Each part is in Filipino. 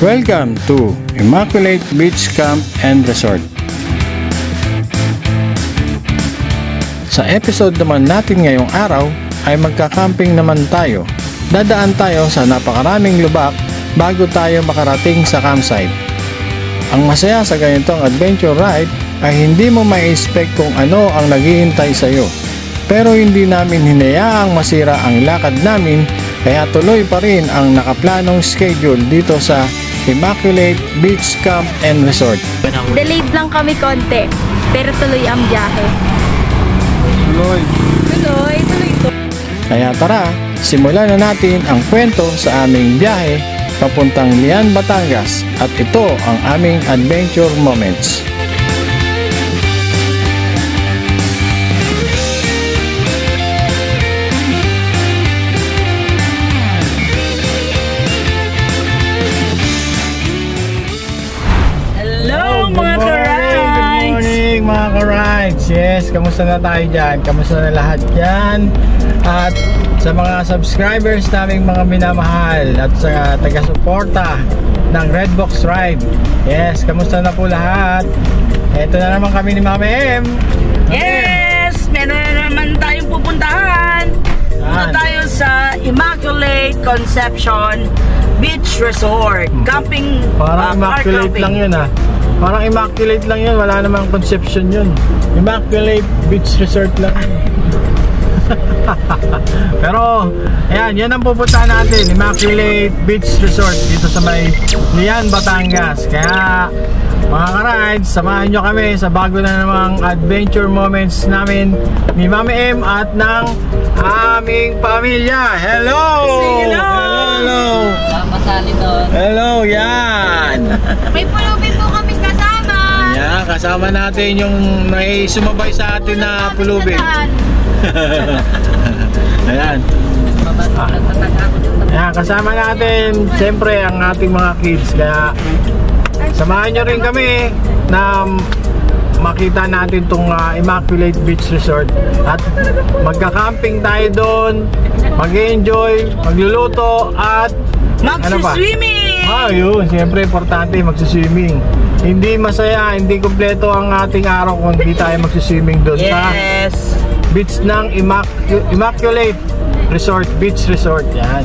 Welcome to Immaculate Beach Camp and Resort. Sa episode naman natin ngayong araw ay magka-camping naman tayo. Dadaan tayo sa napakaraming lubak bago tayo makarating sa campsite. Ang masaya sa ganitong adventure ride ay hindi mo ma-expect kung ano ang naghihintay sa iyo. Pero hindi namin hinayaang masira ang lakad namin, kaya tuloy pa rin ang nakaplanong schedule dito sa Immaculate Beach Camp and Resort. Delayed lang kami konti, pero tuloy ang biyahe. Tuloy to. Kaya tara, simulan na natin ang kwento sa aming biyahe papuntang Lian, Batangas, at ito ang aming adventure moments. Mga ka-rides, yes, kamusta na tayo dyan? Kamusta na lahat dyan? At sa mga subscribers naming mga minamahal at sa taga-suporta ng Redbox Ride, yes, kamusta na po lahat? Ito na naman kami ni Mama M. Yes, meron na naman tayong pupuntahan. Punta tayo sa Immaculate Conception Beach Resort. Camping, parang Immaculate lang yun ah. Parang Immaculate lang yun, wala namang Conception yun. Immaculate Beach Resort lang yun. Pero, ayan, yan ang pupuntahan natin, Immaculate Beach Resort dito sa may Lian, Batangas. Kaya, mga ka-rides, samahan nyo kami sa bago na namang adventure moments namin ni Mami M at ng aming pamilya. Hello! Hello! Hello! Hello, yan! May pulupin po kami kasama. Yan, kasama natin yung may sumabay sa atin na pulubin. Ayan. Ayan, kasama natin siyempre ang ating mga kids. Kaya samahan nyo rin kami na makita natin itong Immaculate Beach Resort. At magka-camping tayo doon, mag-enjoy, magluluto at mag-swimming! Yun, siyempre importante mag-swimming. Hindi masaya, hindi kompleto ang ating araw kung hindi tayo mag-swimming doon sa beach ng Immaculate Resort, Beach Resort. Yan.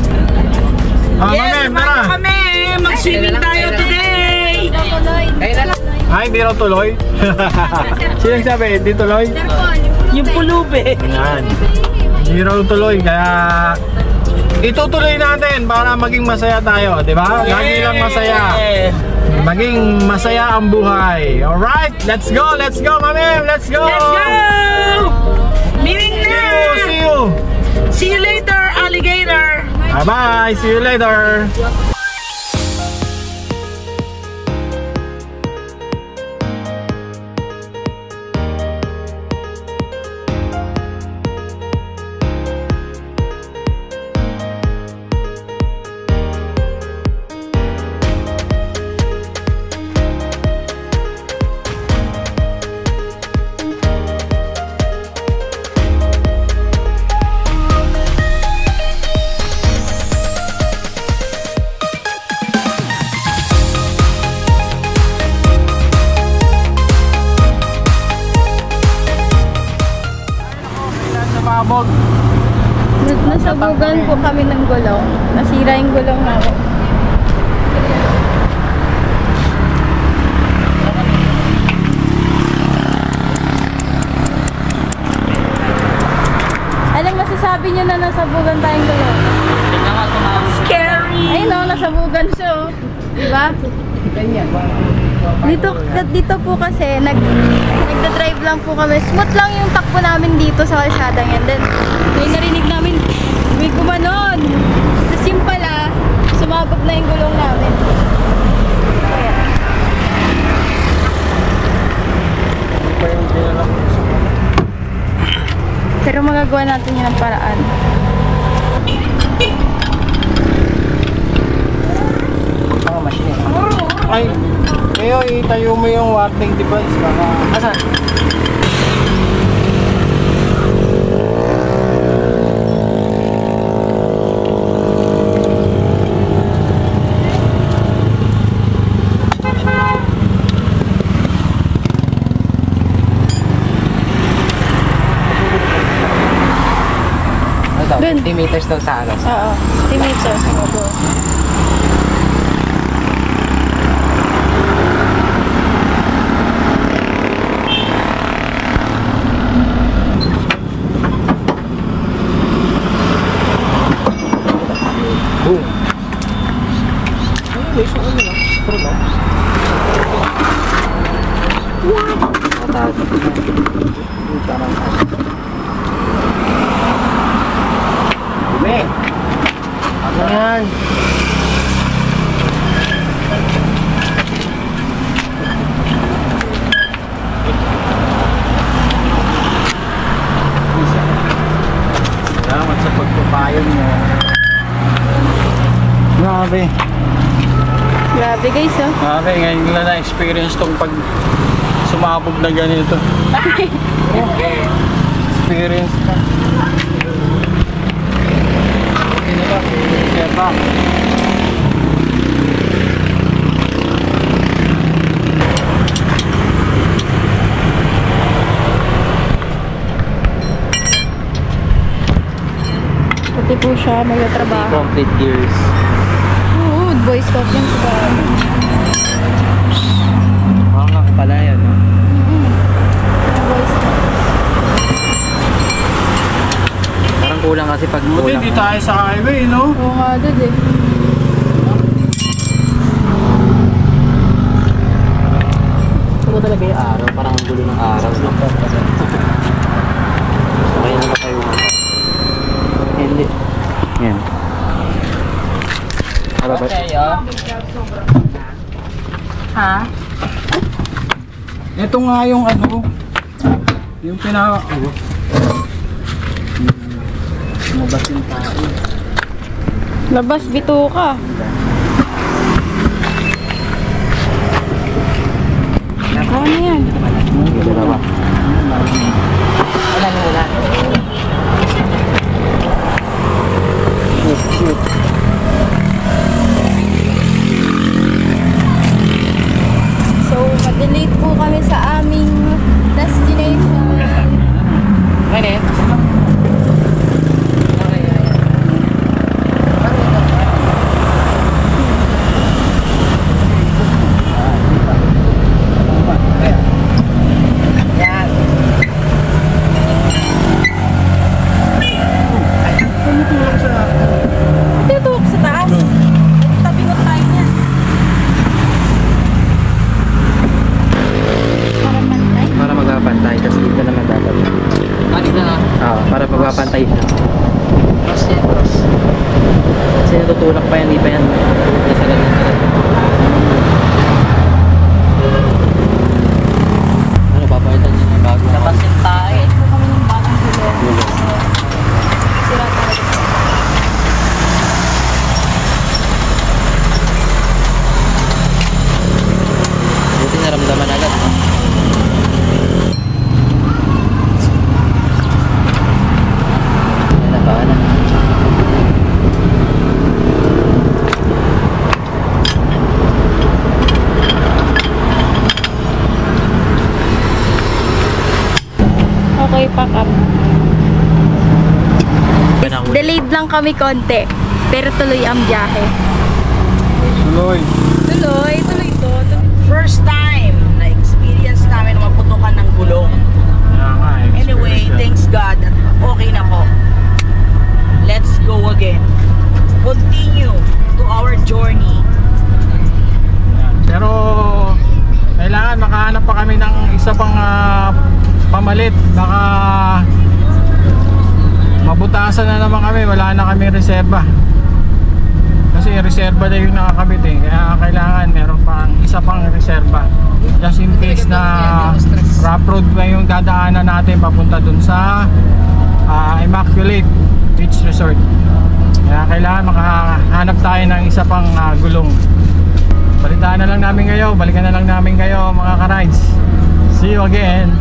Yes, samahan kami! Mag-swimming tayo today! Ay, hindi raw tuloy. Sino sabi, hindi tuloy? Yung pulube. Yan. Hindi raw tuloy, kaya itutuloy natin para maging masaya tayo, di ba? Lagi lang masaya. Maging masaya ang buhay. Alright, let's go, Mami! Let's go! Let's go! Meaning na! See you! See you later, alligator! Bye-bye! See you later! Nasabugan po kami ng gulong. Nasira yung gulong namin. Anong masasabi nyo na nasabugan tayong gulong? Scary! Ayun o, nasabugan siya o. Diba? Dito po kasi nagda-drive lang po kami. Smooth lang yung takbo namin dito sa kalsada yan. Then may narinig namin may gumanon. Tapos yung pala sumabog na yung gulong namin. Kaya pero magagawa natin yun ang paraan. Ay, kayo itayo mo yung warning device baka asan? centimeters daw sa ano. Oo. Centimeters. Opo. Boom. Ay, so ano lang. Pero no? Matado. Parang dumi. Ano yan? Salamat sa pagpapayon mo. Grabe. Grabe guys, oh. Grabe, ngayon lang na-experience tong pag sumabog na ganito. Experience na. Ano ba? Seba. Pati po siya magtatrabaho. Complete gears. Oo, boy scout yan sa Oo nga pala yan. No? boy scout. Parang kulang kasi pag Buti kulang. hindi tayo sa highway, no? Oo nga, dad eh. Ito talaga yung araw. Parang ang gulo ng araw. No? Okay na ba tayo? Hindi. Yan. Okay, Ha? Ito nga yung ano, yung lumabas yung tao. Labas, bituka. Ano yan? Dalawa. Wala na wala. Shoot. So, mag-delete po kami sa aming destination. Ano yan? Dito sa taas. Tabi-ngot tayo niya. Para pantay. Para magpapantay. Tapos dito naman dapat. Dito na? Oo, para magpapantay siya. Cross yan, cross. Kasi natutulak pa yan, di pa yan. Isa lang yan. Ano, papalitan niya yung bago. Tapos yung tae. Po kami ng bagong gulong. Sira talaga. Buti naramdaman agad. Yan na pa na. Okay, pack up. Delayed lang kami konti. Pero tuloy ang biyahe. Tuloy. Tuloy to. First time na experience namin na maputukan ng gulong. Kaya nga, Anyway, experience yan. thanks God at okay na po. Let's go again. Continue to our journey. Yan. Pero kailangan makahanap pa kami ng isa pang pamalit. Baka mabutasan na naman kami, wala na kami reserba. Kasi reserba na yung nakakabit eh. Kaya kailangan meron pang isa pang reserba. Just in case na rough road pa yung dadaanan natin papunta dun sa Immaculate Beach Resort. Kaya kailangan makahanap tayo ng isa pang gulong. Balitaan na lang namin kayo, balikan na lang namin kayo mga ka-rides. See you again!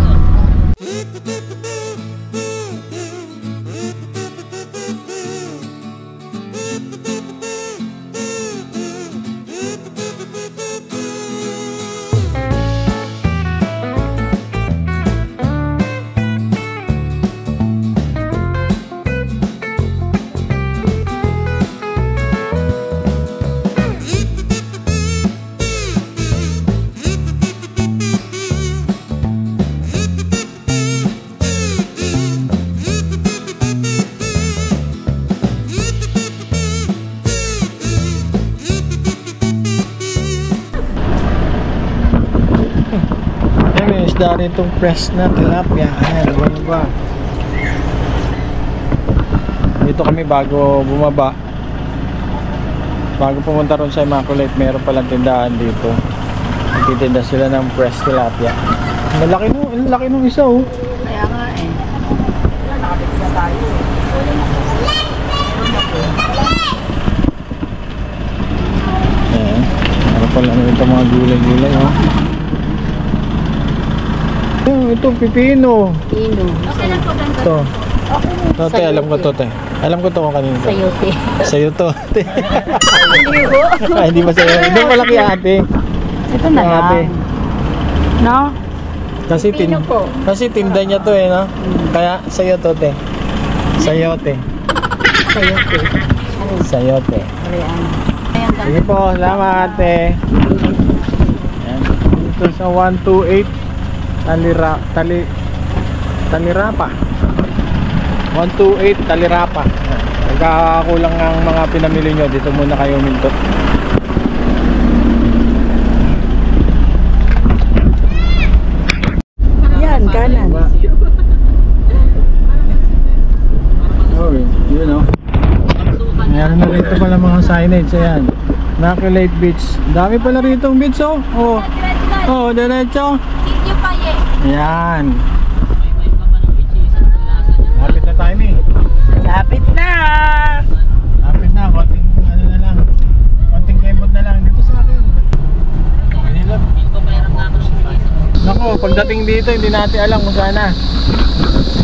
isda rin itong fresh na tilapia. Ayan, ba? Dito kami bago bumaba. Bago pumunta ron sa Immaculate, meron palang tindahan dito. Nagtitinda sila ng fresh tilapia. Ang laki nung isa oh. Kaya nga eh. Nakapit na tayo. Ayan. Meron pala ito mga gulay-gulay oh. Ito, pipino. Pino. Okay lang po, ganito. Ito. Tote, alam ko to, te. Alam ko to kung kanino to. Sayote. Sa'yo to, te. Hindi ko. Ay, hindi ba sa'yo? Hindi malaki ate. Ito na Ate. lang. No? Kasi, Pino po. kasi tinda niya to eh, no? Kaya sa'yo to, te. Sayote. Sayote. Sayote. Ayan. Sige po, salamat ate. Ayan. Dito sa 128 Talirapa. 128 Talirapa. Nagkakakulang ang mga pinamili nyo. Dito muna kayo minto. Yan, kanan. Oh, yun oh. Meron na rito pala mga signage. Ayan. Immaculate Beach. Dami pala rito ang beach oh. Oh, oh diretso. Sitio pa eh. Ayan. Lapit na tayo eh. Lapit na. Lapit na, konting ano na lang. Konting kemot na lang dito sa akin. Manila. Nako, pagdating dito hindi natin alam kung saan na.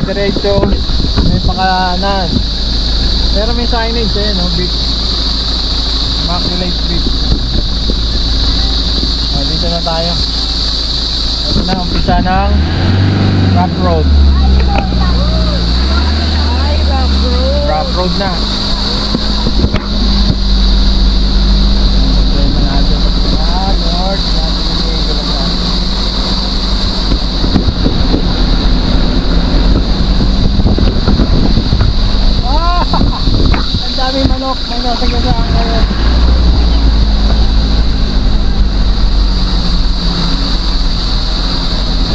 Diretso, may pakanan. Pero may signage eh, no? Beach. Immaculate Beach. O, dito na tayo. Ito na, umpisa ng Rock Road. Rock Road na. Ito na natin. North. Ang dami manok. May nasa gasaan ngayon.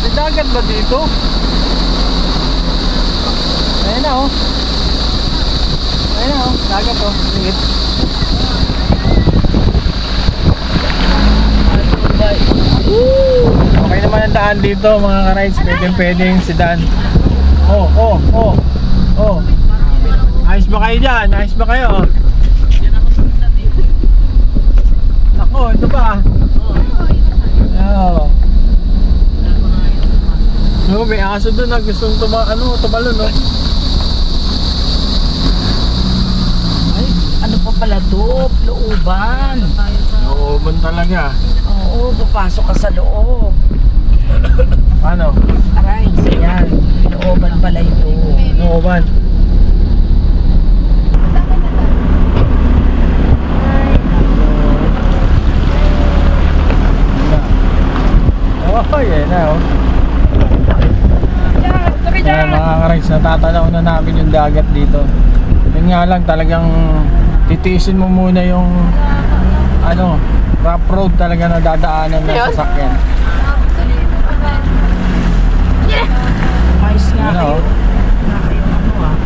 May dagat ba dito? Ayun na oh. Ayun na oh. Dagat oh. Singit. Okay naman ang daan dito mga ka-rides. Pwedeng sedan. Oh. Ayos ba kayo dyan? Ayos ba kayo? Ako, ito ba? Oo. No, may aso doon na gustong tumalon, no? Ay, ano pa pala to? Looban. Looban talaga. Oo, papasok ka sa loob. Ano? Aray, yan. Looban pala ito. Looban. Oh, yan na oh. Ayan mga ka-rides, natatanaw na namin yung dagat dito. Yun nga lang, talagang titiisin mo muna yung rough road talaga na dadaanan ng sasakyan. Mais nga Ano, kayo. oh. Nga kayo ano ah.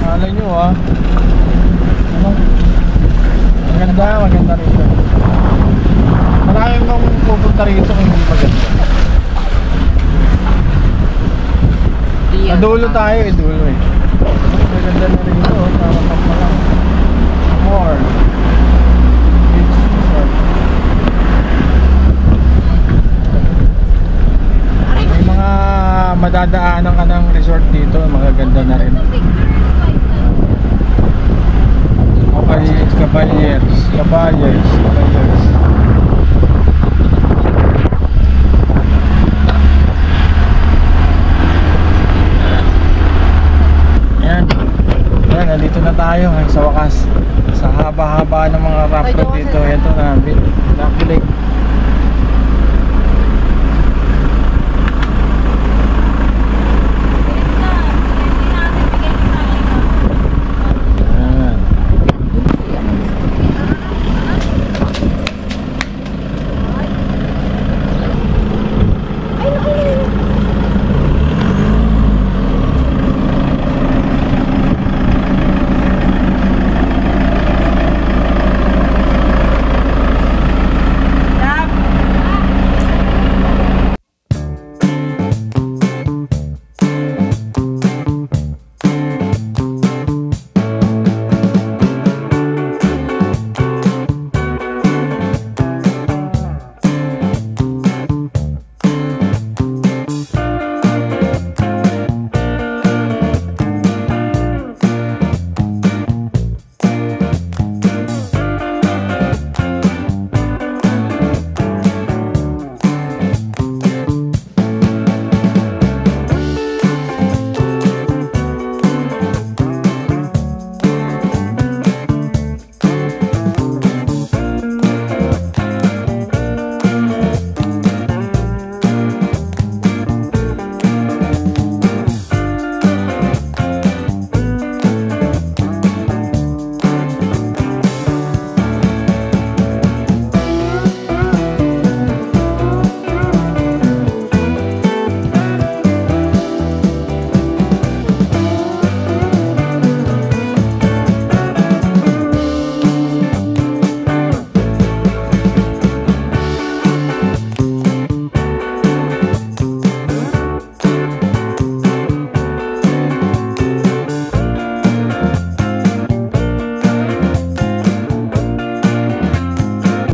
Kala nyo ah. Ano? Maganda rito. Maraming nung pupunta rito kung hindi maganda. Sa dulo tayo eh, dulo eh. Maganda na rito, parang lang. More. Beach resort. May mga madadaanan ka ng resort dito, magaganda na rin. Caballeros. Yan, nandito na tayo sa wakas. Sa haba-haba ng mga rough road dito. Ito na, Lucky Lake.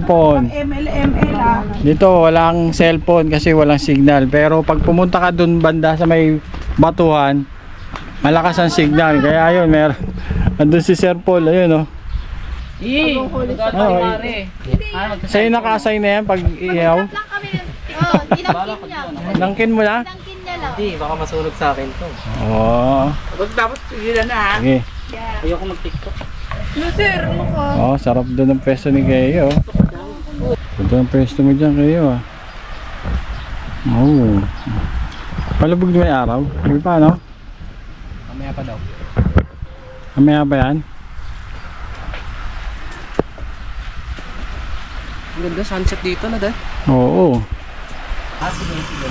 cellphone. ML ah. Dito walang cellphone kasi walang signal. Pero pag pumunta ka dun banda sa may batuhan, malakas ang signal. Kaya ayun, meron. Andun si Sir Paul, ayun oh. Sa'yo naka-assign na yan pag iyaw? Lang kami tinangkin niya. Nangkin mo na? Tinangkin niya lang. Hindi, baka masunog sa akin to. Oo. Tapos sila na ha. Sige. Ayoko mag-tiktok. Sir, ano ka? Oh, sarap doon ang pwesto ni Keyo. Ito ang pwesto mo dyan, Keyo ah. Oh. Palubog na may araw. Hindi pa, no? Mamaya pa daw. Mamaya ba yan? Ang ganda sunset dito na dahil. Oo. Sige.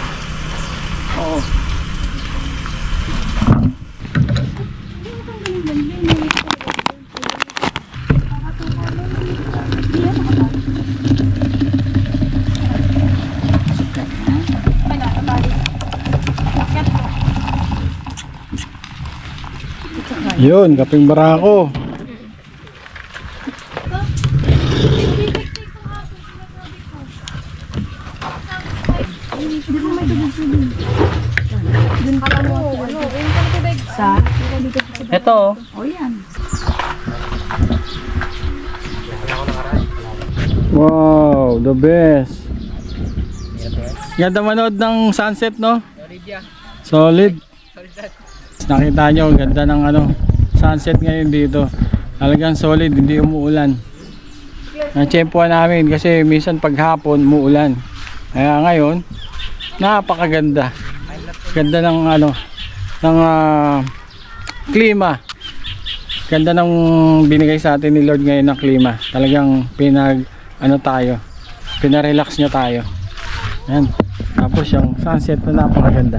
Oo. Yun, kaping barako. Ito. Wow, the best. Ganda manood ng sunset, no? Solid. Nakita nyo, ganda ng sunset ngayon dito. Talagang solid, hindi umuulan. Na-tsempuhan namin kasi minsan paghapon umuulan. Kaya ngayon, napakaganda. Ganda ng klima. Ganda ng binigay sa atin ni Lord ngayon ng klima. Talagang pinarelax niya tayo. Yan. Tapos yung sunset na napakaganda.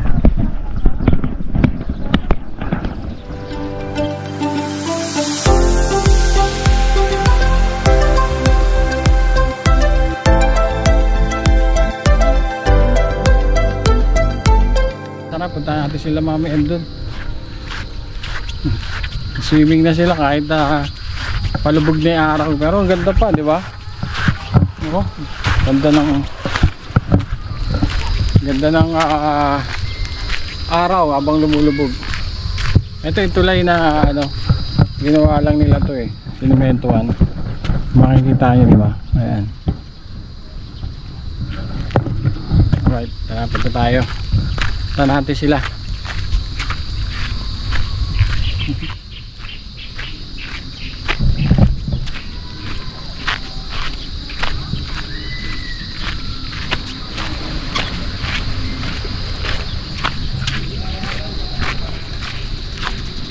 Tara, punta natin sila Mami Eldon. Swimming na sila kahit palubog na yung araw. Pero ang ganda pa, di ba? Ganda ng araw habang lumulubog. Ito yung tulay na ginawa lang nila to eh. Sinementuhan. Makikita nyo, di ba? Ayan. Alright, tara, punta tayo. Punta natin sila.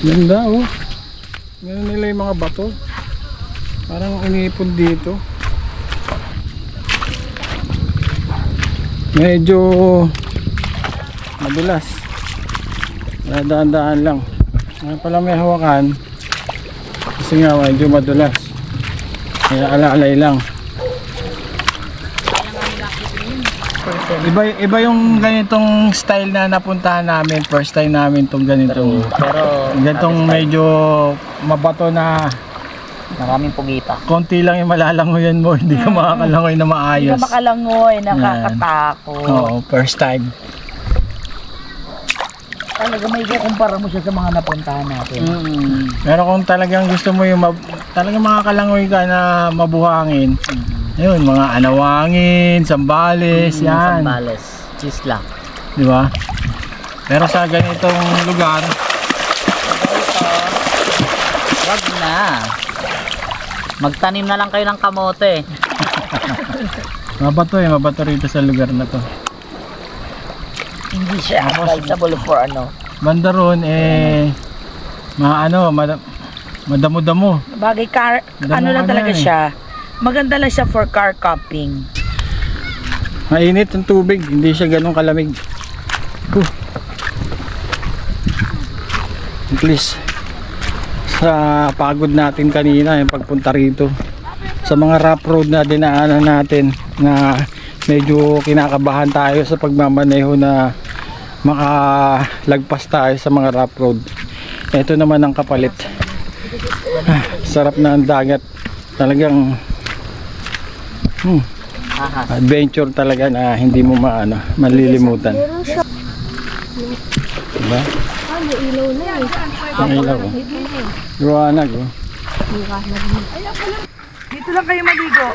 Ganda oh. Ganun nila yung mga bato. Parang inipon dito. Medyo madulas. Daan-daan lang. Ngayon pala may hawakan. Kasi nga medyo madulas. Kaya ala-alay lang. Iba yung ganitong style na napuntahan namin. First time namin itong ganitong. Pero Ganitong medyo mabato na Maraming pugita. konti lang yung malalangoyan mo. Hindi ka makakalangoy na maayos. Hindi na makalangoy, nakakatakot. Oo, first time. Talaga may kukumpara mo siya sa mga napuntahan natin. Pero kung talagang gusto mo yung talagang makakalangoy ka na mabuhangin, yun, mga Anawangin, Zambales, yan. Zambales, Isla. Di ba? Pero sa ganitong lugar, Wag na. Magtanim na lang kayo ng kamote. mabato rito sa lugar na to. Hindi siya advisable for Banda ron, madamo-damo. Bagay car, Damo lang ka talaga na eh. siya. Maganda lang siya for car camping. Mainit ang tubig, hindi siya ganun kalamig. At least sa pagod natin kanina yung pagpunta rito sa mga rough road na dinaanan natin na medyo kinakabahan tayo sa pagmamaneho na makalagpas tayo sa mga rough road. Ito naman ang kapalit. Sarap na ang dagat. Talagang Adventure talaga na hindi mo malilimutan. Diba? May ilaw na eh. Ang ilaw oh. Liwanag oh. Dito lang kayo maligo.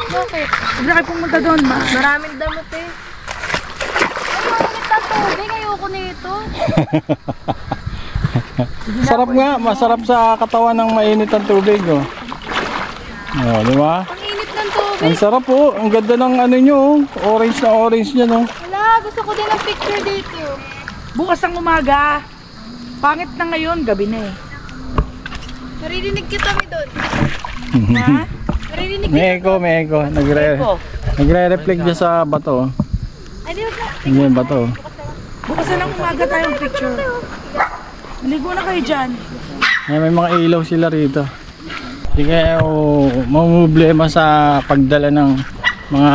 Bakit? Huwag na kayo pumunta doon, ma. Maraming damot eh. Ay, mainit na tubig. Ayoko nito. Sarap nga, masarap sa katawan ng mainit ang tubig oh. Oh, di ba? Ang init ng tubig. Ang sarap oh. Ang ganda ng ano nyo oh. Orange na orange niya no. Wala, gusto ko din ang picture dito. Bukas ng umaga. Pangit na ngayon, gabi na eh. Naririnig kita mi doon. Ha? Naririnig May echo, may echo. Nagre-reflect dyan sa bato oh. Ay, di ba? Hindi yung bato oh. Bukas na ng umaga tayong picture. Maligo na kayo dyan. May mga ilaw sila rito. Hindi kayo mamumblema sa pagdala ng mga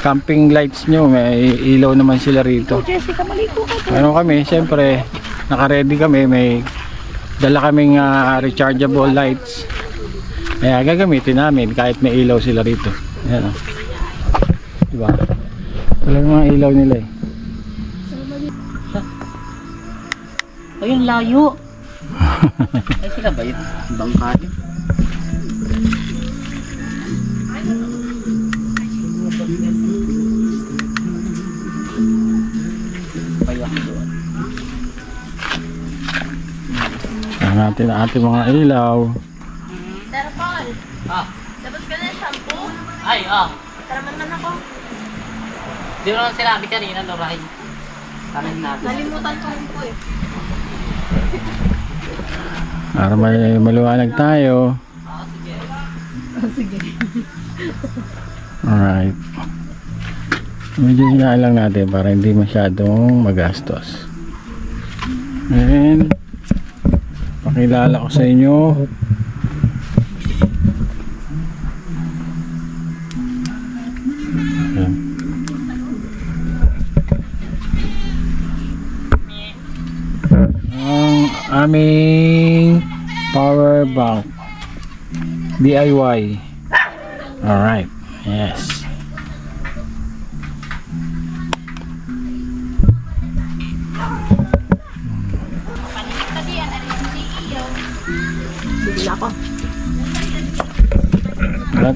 camping lights nyo. May ilaw naman sila rito. Jessica, maligo ka doon. Ano kami, siyempre naka-ready kami. May dala kaming rechargeable lights. Kaya gagamitin namin kahit may ilaw sila rito. Ayan o. Diba? Talagang mga ilaw nila eh. Ayun, layo. Ay, sila ba yun? Bangka yun. Payak doon. Natin ang ating mga ilaw. Sir Paul, dapat ka na shampoo? Ay, Taraman man ako. Di mo naman sinabi kanina, Loray. Tanong natin. Nalimutan ko rin po eh. Para may maliwanag tayo. Sige. Alright. Medyo hinaan lang natin para hindi masyadong magastos. And pakilala ko sa inyo. Ayan. Ang aming power bank DIY. Alright, yes. At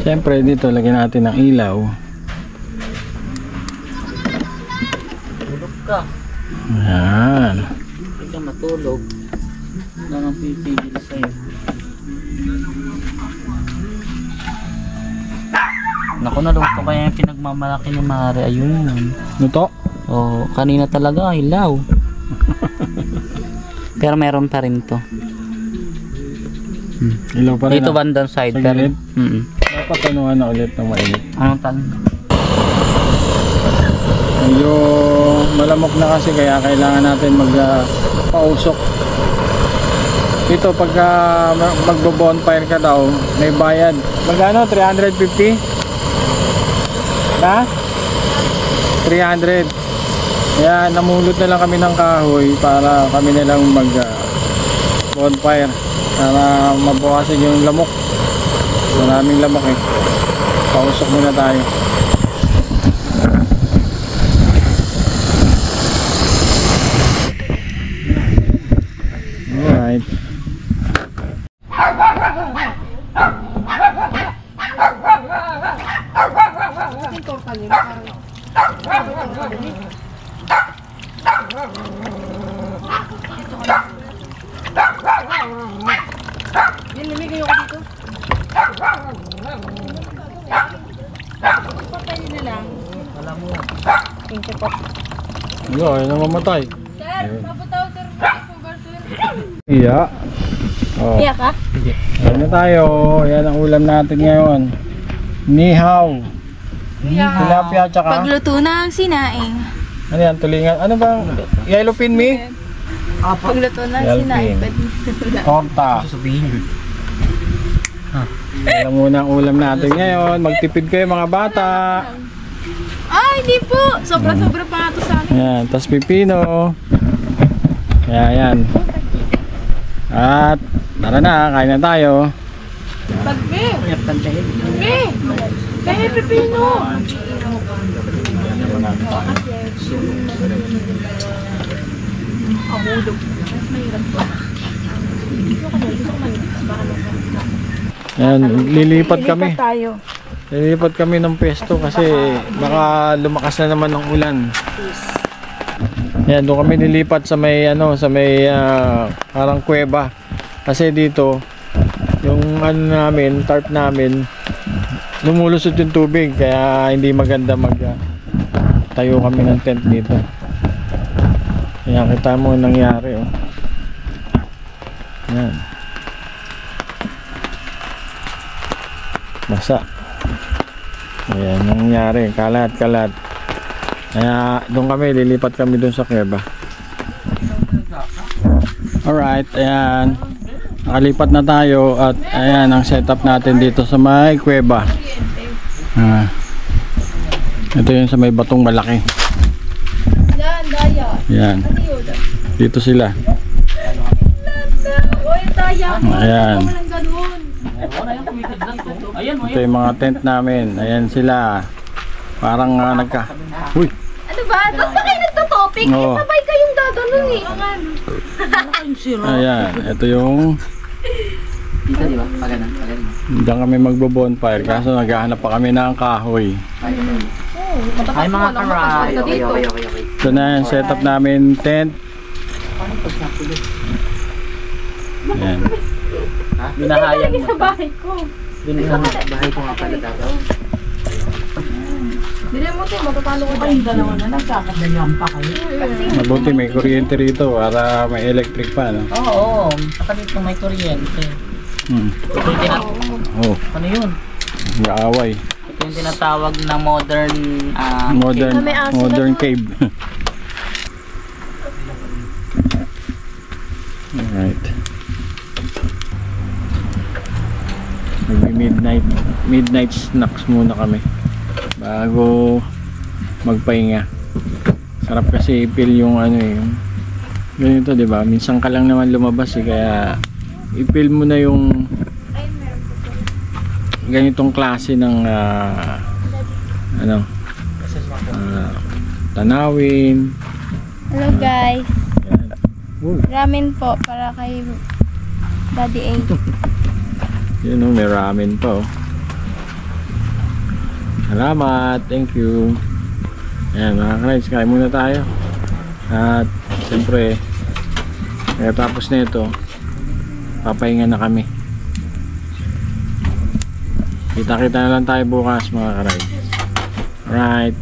siyempre dito lagyan natin ng ilaw. Tulog ka. Ayan. Hindi ka matulog. Wala nang pipigil sa'yo. Naku, nalungko kaya yung pinagmamalaki ni Mare. Ayun. Luto? Oh, kanina talaga ilaw. Pero meron pa rin to. Ilaw pa rin. Dito bandang side Sa ka rin. gilid? Dapat anuhan na ulit ng mainit. Anong tanong? Medyo malamok na kasi kaya kailangan natin magpausok. Dito pagka magbo-bonfire ka daw, may bayad. Magkano? 350? Ha? 300. Kaya namulot na lang kami ng kahoy para kami na lang mag bonfire para mabawasan yung lamok. Maraming lamok eh. Pausok muna tayo. Alright. Wala, ay namamatay. Sir, mabutaw sir. Iya. Oh. Iya ka? Ayan na tayo. Ayan ang ulam natin ngayon. Nihaw. Tilapia tsaka. Pagluto ng sinaing. Ano yan? Tulingan. Ano bang? Yellow pin me? Pagluto ng Yellow sinaing. pin. Torta. Sabihin. Ayan muna ang ulam natin ngayon. Magtipid kayo mga bata. Ay, hindi po. Sobra-sobra pa nga to sa amin. Ayan. Tas pipino. Ayan. At tara na. Kain na tayo. Kaya pantahin. Kaya pipino. Ayan, lilipat kami. Tayo. Lilipat kami ng pwesto kasi baka lumakas na naman ng ulan. Ayan, doon kami nilipat sa may parang kuweba. Kasi dito yung namin, tarp namin, lumulusot yung tubig kaya hindi maganda tayo kami ng tent dito. Ayan, kita mo nangyari, oh. Ayan. Basa. Ayan, nangyari, kalat. Kaya doon kami, lilipat kami doon sa kuweba. Alright, ayan. Nakalipat na tayo at ayan ang setup natin dito sa may kuweba. Ito yun sa may batong malaki. Yan, daya. Ayan. Dito sila. Uy, daya mo. Ayan. Walang ganun. Ito yung mga tent namin. Ayan sila. Parang Uy! Ano ba? Ba't pa kayo nagtotopic? Oo. Sabay kayong gaganon eh. Ayan. Ito yung Dito, di ba? Pagana. diyan kami magbo-bonfire kaso naghahanap pa kami ng kahoy. Ay, mga karay. Okay. Ito na yung setup namin tent. Ayan. Binahayag mo. Sa bahay ko. Bahay ko nga pala dapat. Dili mo ito, matatalo ko Kayong dalawa na nagkakadalawan pa kayo. Mabuti may kuryente rito para may electric pa, no? Oo, kapalit ng may kuryente. Oh, Ano yun? gaaway. Ito yung tinatawag na modern Modern cave. Alright. Midnight snacks muna kami bago magpahinga. Sarap kasi i-feel yung ganito, di ba? Minsan ka lang naman lumabas kaya i-feel mo na yung ganitong klase ng tanawin. Hello guys. Yan. Woo. Ramen po para kay Daddy A. Yun o, may ramen pa, oh. Salamat, thank you. Ayan mga ka-rides, kain muna tayo. At siyempre pagkatapos na ito papahinga na kami. Kita-kita na lang tayo bukas mga ka-rides. Alright.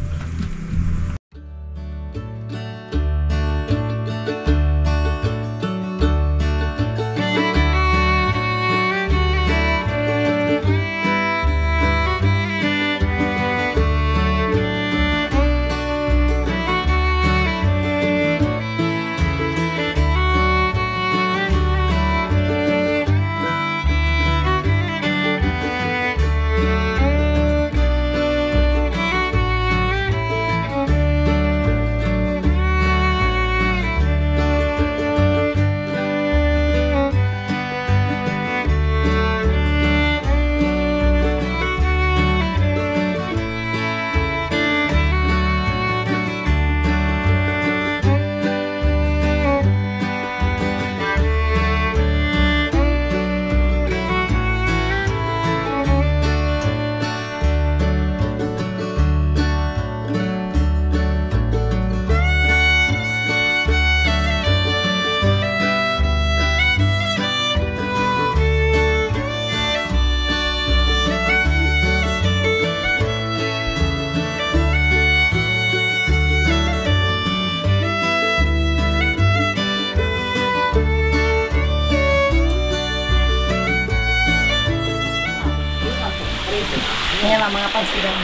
Kaya mga pansigang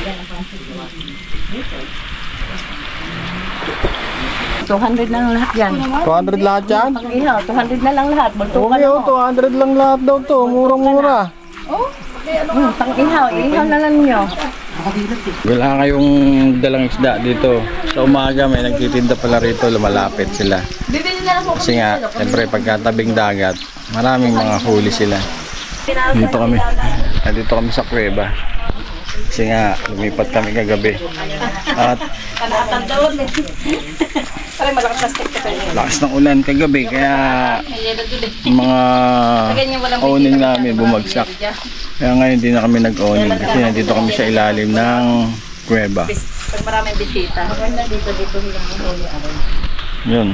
yan ang pansigang. 200 na lang lahat yan. 200 lahat yan? Pag-ihaw, 200 na lang lahat. Bultukan Okay, oh, 200 lang lahat daw to. Murang-mura. Pag-ihaw, ihaw na lang nyo. Wala kayong dalang isda dito. Sa umaga may nagtitinda pala rito, lumalapit sila. Kasi nga, siyempre pagkatabing dagat, maraming mga huli sila. Dito kami. Dito kami sa kuweba. Kasi nga, lumipat kami kagabi. At lakas ng ulan kagabi, kaya mga awning namin bumagsak. Kaya ngayon hindi na kami nag-awning kasi nandito kami sa ilalim ng kuweba. Pag maraming bisita. Yun.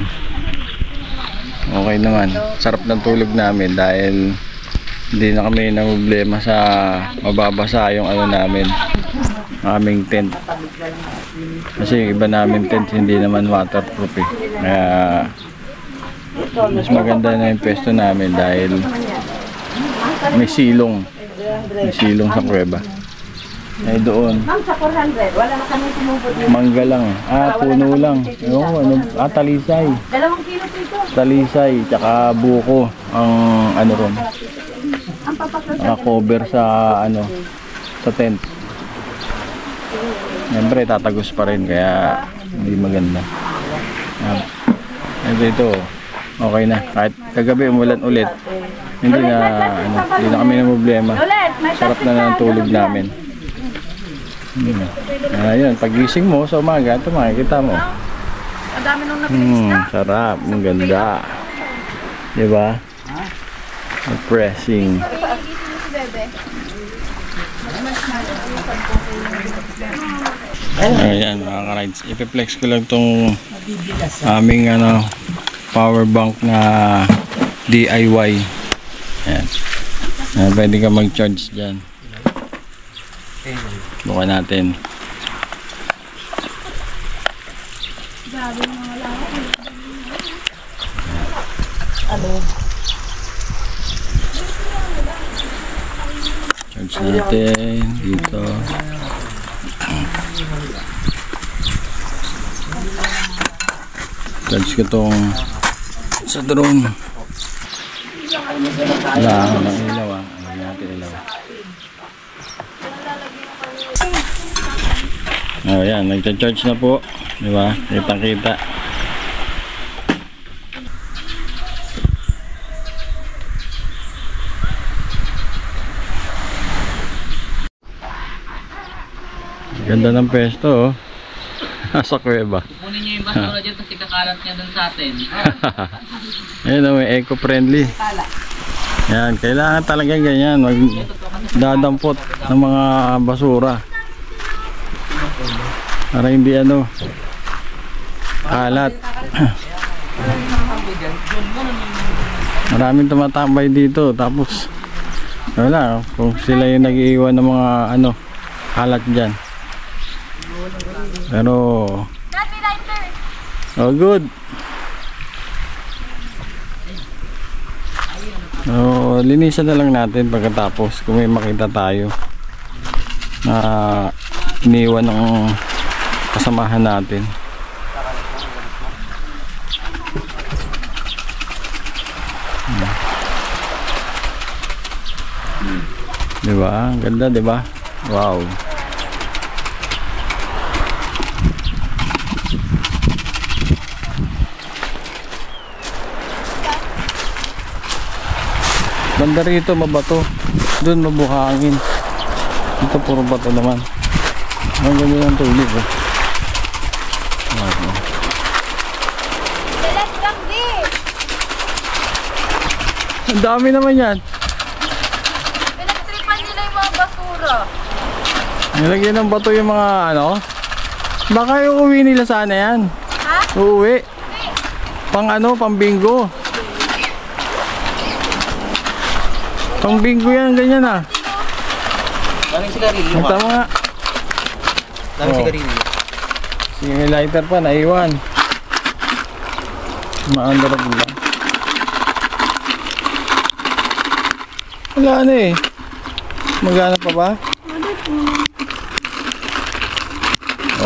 Okay naman. Sarap ng tulog namin dahil hindi na kami na problema sa mababasa yung ano namin, aming tent. Kasi yung iba namin tent hindi naman waterproof eh. Kaya mas maganda na yung pwesto namin dahil may silong. May silong sa kuweba. Ay doon. Mangga lang. Puno lang. Talisay. 2 kilo ito. Talisay, tsaka buko ang ano ron. Naka-cover sa ano, sa tent. Siyempre tatagos pa rin kaya hindi maganda. Ito, okay na. Kahit kagabi umulan ulit, hindi na kami na problema. Sarap na ng tulog namin. Ayun, pagising mo sa umaga, ito makikita mo. Ang dami nung nabilis na. Sarap, ang ganda. Diba? Pressing. Ayan mga ka-rides, ipiplex ko lang tong aming power bank na DIY. Ayan. Pwede ka mag-charge dyan. Bukan natin. Charge natin dito. Charge ko tong sa drone. Wala ng ilaw ah. Wala natin ilaw. Ayan, nagcha-charge na po. Diba? Kitang-kita. Ganda ng pesto oh. Sa kuweba. Kunin nyo yung basura dyan tapos ikakalat niya dun sa atin. Ayan o, may eco-friendly. Yan, kailangan talaga ganyan. Magdadampot ng mga basura. Para hindi kalat. Maraming tumatambay dito. Tapos, wala. Kung sila yung nag-iiwan ng mga kalat dyan. Pero oh good. Linisan na lang natin pagkatapos kung may makita tayo na iniwan ng kasamahan natin. Diba? Ang ganda, diba? Wow. Banda rito mabato, doon mabuhangin. Dito puro bato naman. Ang ganda ng tulip eh. Ang dami naman yan. Pinagtripan nila yung mga basura. Nilagyan ng bato yung mga baka yung uwi nila sana yan. Ha? Uuwi. Pang pang bingo. Pang bingo yan, ganyan ah. Daming sigarilyo. Tama nga. Daming sigarilyo. Sige, lighter pa, naiwan. Maandarap lang. Wala na eh. Magana pa ba?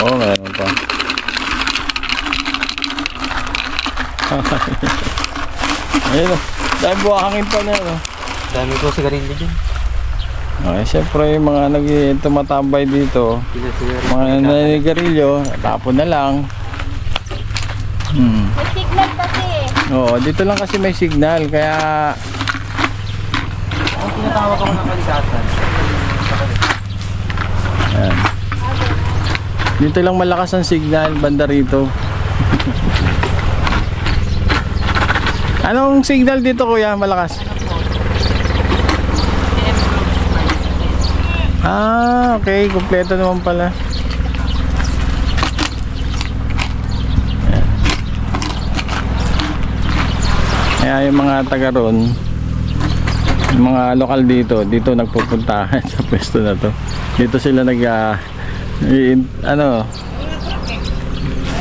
Oo, meron pa. Ayun o. Dahil buhangin pa na Dami ko sigarilyo dyan. Okay, syempre yung mga tumatambay dito, mga naninigarilyo, tapon na lang. May signal kasi eh. Oo, dito lang kasi may signal, kaya Tawag ako ng kalikasan. Ayan. Dito lang malakas ang signal, banda rito. Anong signal dito kuya, malakas? Ah, okay, kumpleto naman pala. Ayan. Kaya yung mga taga roon, yung mga lokal dito nagpupuntahan sa pwesto na to. Dito sila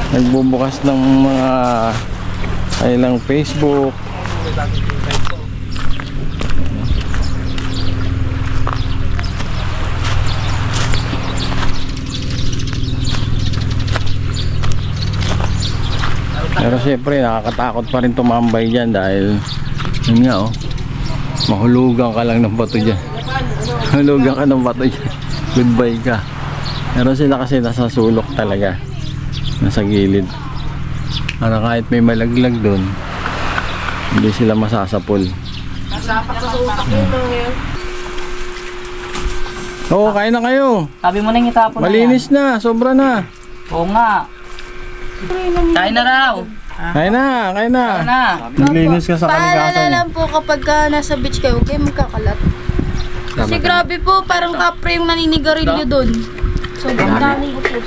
nagbubukas ng mga kailang Facebook. Pero siyempre nakakatakot pa rin tumambay dyan dahil yun nga mahulugan ka lang ng bato dyan. Mahulugan ka ng bato dyan, goodbye ka. Pero sila kasi nasa sulok talaga, nasa gilid, para kahit may malaglag doon hindi sila masasapol. Oo, kain na kayo. Sabi mo na yung itapon Malinis na, sobra na. Oo nga. Kain na raw. Kain na, kain na. Kain na. Maglinis ka sa Paalala kalikasan. lang po kapag nasa beach kayo, huwag kayong magkakalat. Kasi grabe po, parang kapre yung naninigarilyo doon. Sobrang daming upos.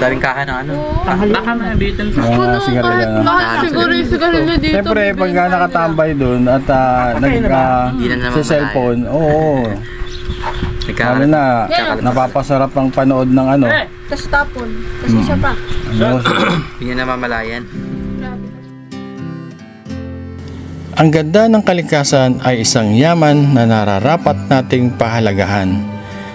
Daling kahan ng ano. Baka may bitin sa... Sigarilyo na. Bakit siguro yung sigarilyo dito? Siyempre, pag nakatambay doon at sa cellphone, oo. Lalo na, napapasarap ang panood ng ano. Tapos tapon. Kasi siya pa. Hindi na mamalayan. Ang ganda ng kalikasan ay isang yaman na nararapat nating pahalagahan,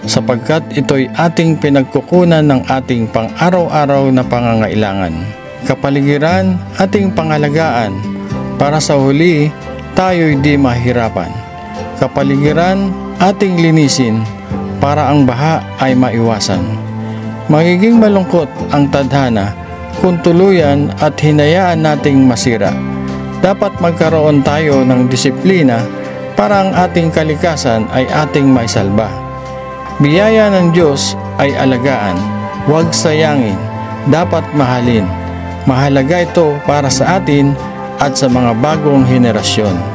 sapagkat ito'y ating pinagkukunan ng ating pang-araw-araw na pangangailangan. Kapaligiran ating pangalagaan para sa huli tayo'y di mahirapan. Kapaligiran ating linisin para ang baha ay maiwasan. Magiging malungkot ang tadhana kung tuluyan at hinayaan nating masira. Dapat magkaroon tayo ng disiplina para ang ating kalikasan ay ating maisalba. Biyaya ng Diyos ay alagaan, huwag sayangin, dapat mahalin. Mahalaga ito para sa atin at sa mga bagong henerasyon.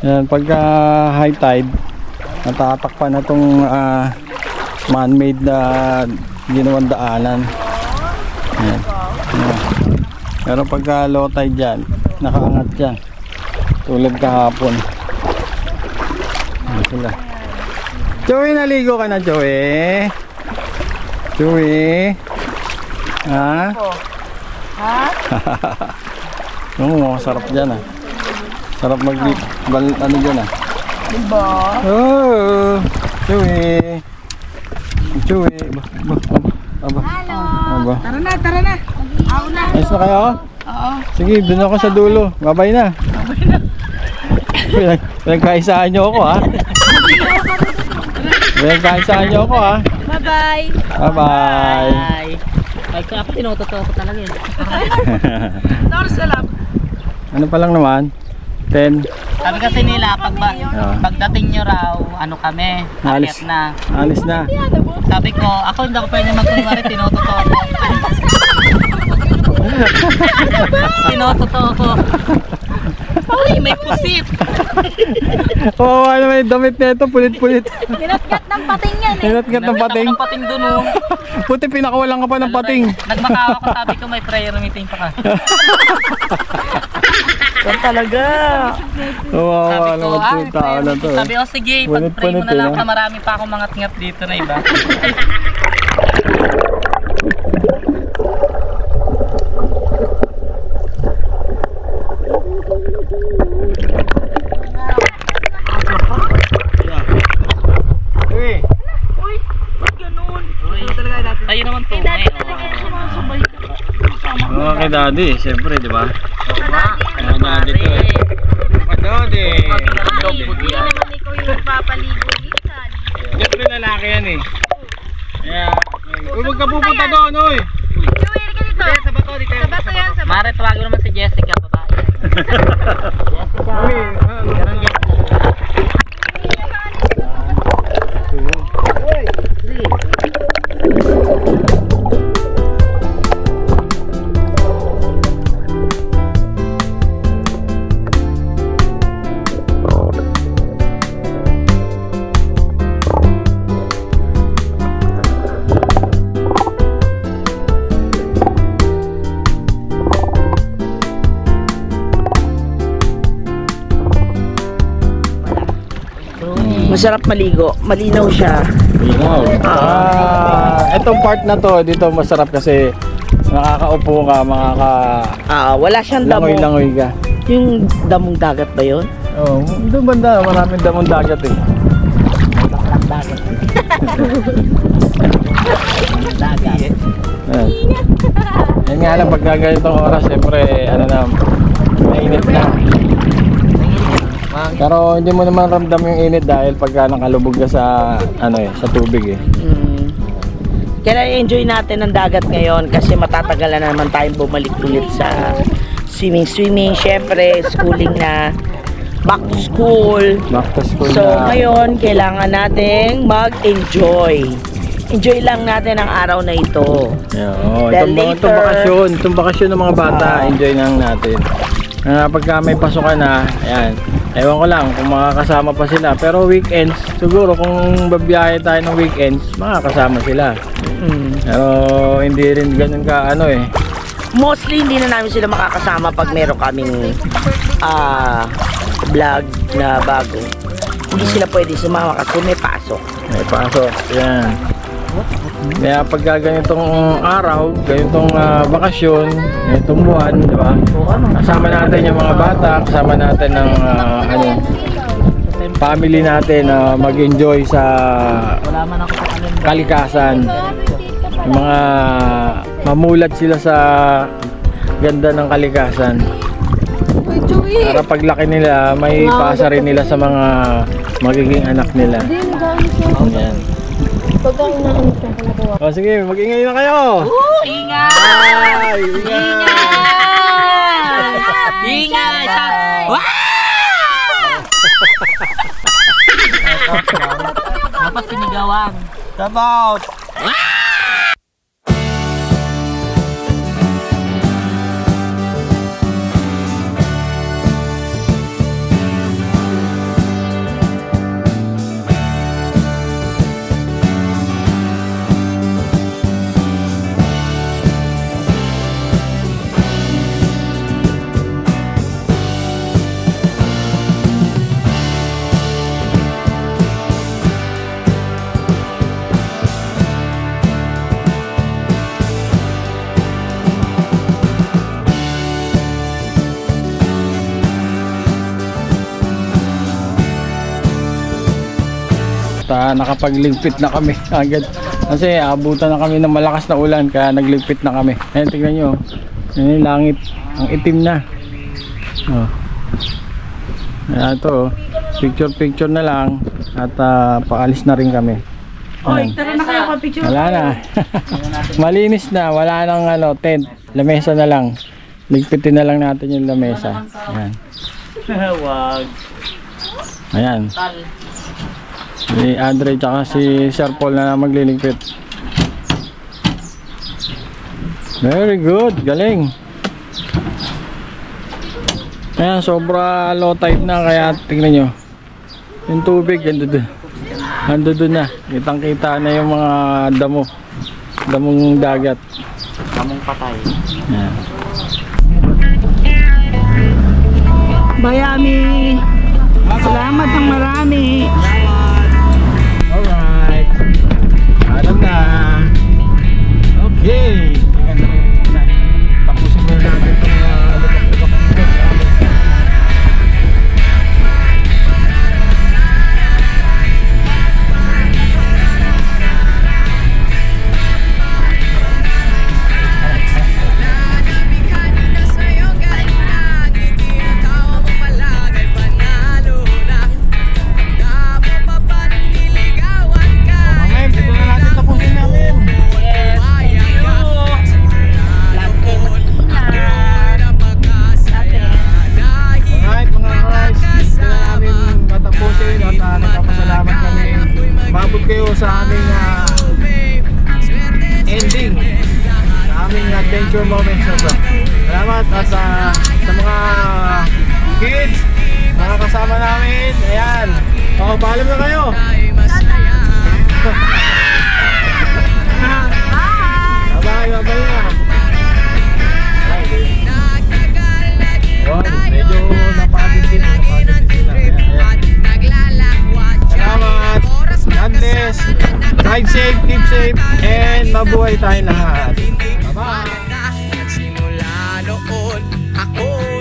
Yan, pagka high tide, natatakpan na itong man-made na ginawang daanan. Yan. Yan. Pero pagka low tide dyan, nakaangat dyan. Tulad kahapon. Yan sila. Joey, naligo ka na, Joey? Joey? Ha? Ha? Oo, sarap dyan ah. Sarap ano dyan ah. Diba? Oh, Chewy. Chewy. Aba. Hello. Tara na. Ako na. Ayos na kayo? Oo. Sige, doon ako sa dulo. Babay na. Pinagkaisaan nyo ako ha. Pinagkaisaan nyo ako ha. Bye-bye. Bye-bye. Ay, kaya pa tinototoo ko talaga yun. Ano pa lang naman? 10. Sabi kasi nila, pagdating nyo raw, ano kami, Alis. akyat na. Alis na. Sabi ko, ako hindi ako pwede magkunwari, tinototoo ko. Tinototoo ko. Ay, may pusit. Oo, ano may damit na ito, pulit-pulit. Kinatkat ng pating yan eh. Hinatgat ng pating. Ng pating dun oh. Puti, pinakawalan ka pa ng pating. Nagmakawa ko, sabi ko may prayer meeting pa ka. Yan talaga. Kawawa naman Sabi po tao na to. sabi ko, sige, pag-pray mo na lang ka, marami pa akong mga tingat dito na iba. Tayo naman to. Kay daddy, siyempre, di ba? Oo nga. Daddy to eh. Daddy. Hindi naman ikaw yung magpapaligo minsan. Siyempre lalaki yan eh. Kaya, huwag ka pupunta doon, oy! Joey, ka dito. Sa bato yan, sa bato. Mare, tawagan naman si Jessica, babae. Uy, Ganun yan. Masarap maligo, malinaw siya. Itong part na to, dito masarap kasi nakakaupo ka, Wala siyang damo. langoy-langoy ka. Yung damong dagat ba yun? Oo, doon banda, maraming damong dagat eh. Dagat. Ayan. Yan nga lang, pag ganitong oras, siyempre, ano na, mainit na. Pero hindi mo naman ramdam yung init dahil pagka nakalubog ka sa, sa tubig eh. Kaya enjoy natin ang dagat ngayon kasi matatagalan na naman tayong bumalik ulit sa swimming. Siyempre, schooling na. Back to school. Back to school So, na. ngayon, kailangan nating mag-enjoy. Enjoy lang natin ang araw na ito. Itong bakasyon ng mga bata, enjoy lang natin. Pagka may pasukan na, ayan, ewan ko lang kung makakasama pa sila. Pero weekends, siguro kung babiyahe tayo ng weekends, makakasama sila. Pero hindi rin ganun ka Mostly, hindi na namin sila makakasama pag meron kaming vlog na bago. Hindi sila pwede sumama kasi may pasok. May pasok, yan. Kaya pagka ganitong araw, ganitong bakasyon, ganitong buwan, di ba? Kasama natin yung mga bata, kasama natin ng family natin na mag-enjoy sa kalikasan. Yung mga mamulat sila sa ganda ng kalikasan. Para paglaki nila, may pasa rin nila sa mga magiging anak nila. Yan. O sige, mag-ingay na kayo! Ingat! Ingat! Ingat! Dapat sinigawan. Come out! Nakapagligpit na kami agad kasi abutan na kami ng malakas na ulan kaya nagligpit na kami. Ayan, tingnan nyo, yung langit ang itim na. Ayan, ito picture na lang at paalis na rin kami. Tara na kayo, picture. Wala na. Malinis na, wala nang tent, lamesa na lang. Ligpitin na lang natin yung lamesa. Ayan. Wag. Ayan. Si Andre tsaka si Sir Paul na magliligpit. Very good, galing. Ayan, sobra low tide na kaya tingnan nyo. Yung tubig, ando dun na. Kitang kita na yung mga damong dagat. Damong patay. Ayan. Bayami. Salamat ng marami. Alright. Alam na. Okay. Tapusin mo natin itong nagpapasalamat kami. Mabot kayo sa aming ending, sa aming adventure moments na to. Salamat at sa mga kids, mga kasama namin. Ayan, paalam na kayo. Bye na. Medyo napagod din sila. Salamat. God bless. Ride safe, keep safe, and mabuhay tayo lahat. Bye-bye. Simula noon ako